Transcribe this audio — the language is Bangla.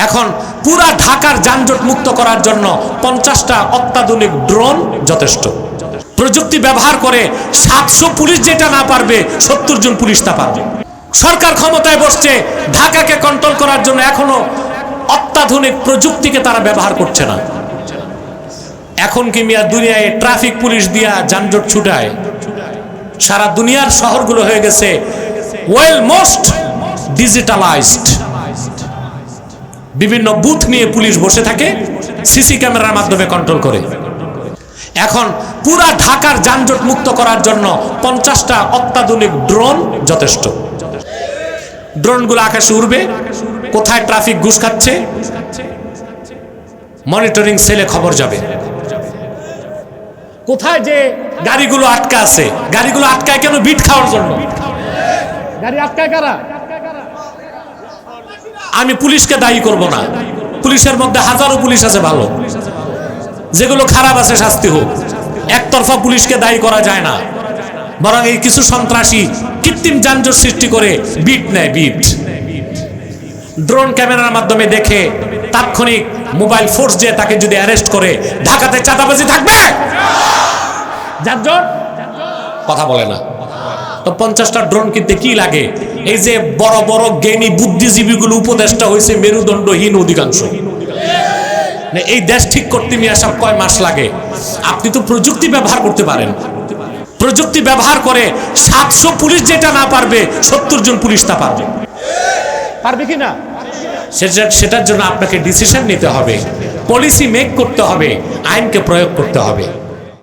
এখন পুরা ঢাকার যানজট মুক্ত করার জন্য 50টা অত্যাধুনিক ড্রোন যথেষ্ট। প্রযুক্তি ব্যবহার করে 700 পুলিশ যেটা না পারবে 70 জন পুলিশ তা পারবে। সরকার ক্ষমতায় বসছে, ঢাকাকে কন্ট্রোল করার জন্য এখনো অত্যাধুনিক প্রযুক্তিকে তারা ব্যবহার করছে না। এখন কি মিয়া দুনিয়ায় ট্রাফিক পুলিশ দিয়া যানজট ছুটায়? সারা দুনিয়ার শহরগুলো হয়ে গেছে ওয়েল মোস্ট ডিজিটালাইজড। বিভিন্ন বুথ নিয়ে পুলিশ বসে থাকে, সিসি ক্যামেরার মাধ্যমে কন্ট্রোল করে। এখন পুরা ঢাকার যানজট মুক্ত করার জন্য 50টা অত্যাধুনিক ড্রোন যথেষ্ট। ড্রোনগুলো আকাশে উড়বে, কোথায় ট্রাফিক ঘুষ খাচ্ছে মনিটরিং সেলে খবর যাবে। কোথায় যে গাড়িগুলো আটকা আছে, গাড়িগুলো আটকায় কেন? বিট খাওয়ার জন্য। গাড়ি আটকায় কারা? আমি পুলিশকে দায়ী করব না, পুলিশের মধ্যে হাজারো পুলিশ আছে ভালো, যেগুলো খারাপ আছে শাস্তি হোক। একতরফা পুলিশকে দায়ী করা যায় না, বরং এই কিছু সন্ত্রাসী কৃত্রিম যানজট সৃষ্টি করে বিট নেয়। বিট ড্রোন ক্যামেরার মাধ্যমে দেখে তাৎক্ষণিক মোবাইল ফোর্স যে তাকে যদি অ্যারেস্ট করে, ঢাকাতে চাঁদাবাজি থাকবে? যানজট কথা বলে না তো। 50টা ড্রোন কিনতে কি লাগে? এই যে বড় বড় জ্ঞানী বুদ্ধিজীবীগুলো উপদেষ্টা হয়েছে মেরুদণ্ডহীন অধিকাংশ। এই দেশ ঠিক করতে নিয়ে সব কয় মাস লাগে? আপনি তো প্রযুক্তি ব্যবহার করতে পারেন। প্রযুক্তি ব্যবহার করে 700 পুলিশ যেটা না পারবে 70 জন পুলিশ তা পারবে। পারবে কি না? সেটার জন্য আপনাকে ডিসিশন নিতে হবে, পলিসি মেক করতে হবে, আইনকে প্রয়োগ করতে হবে।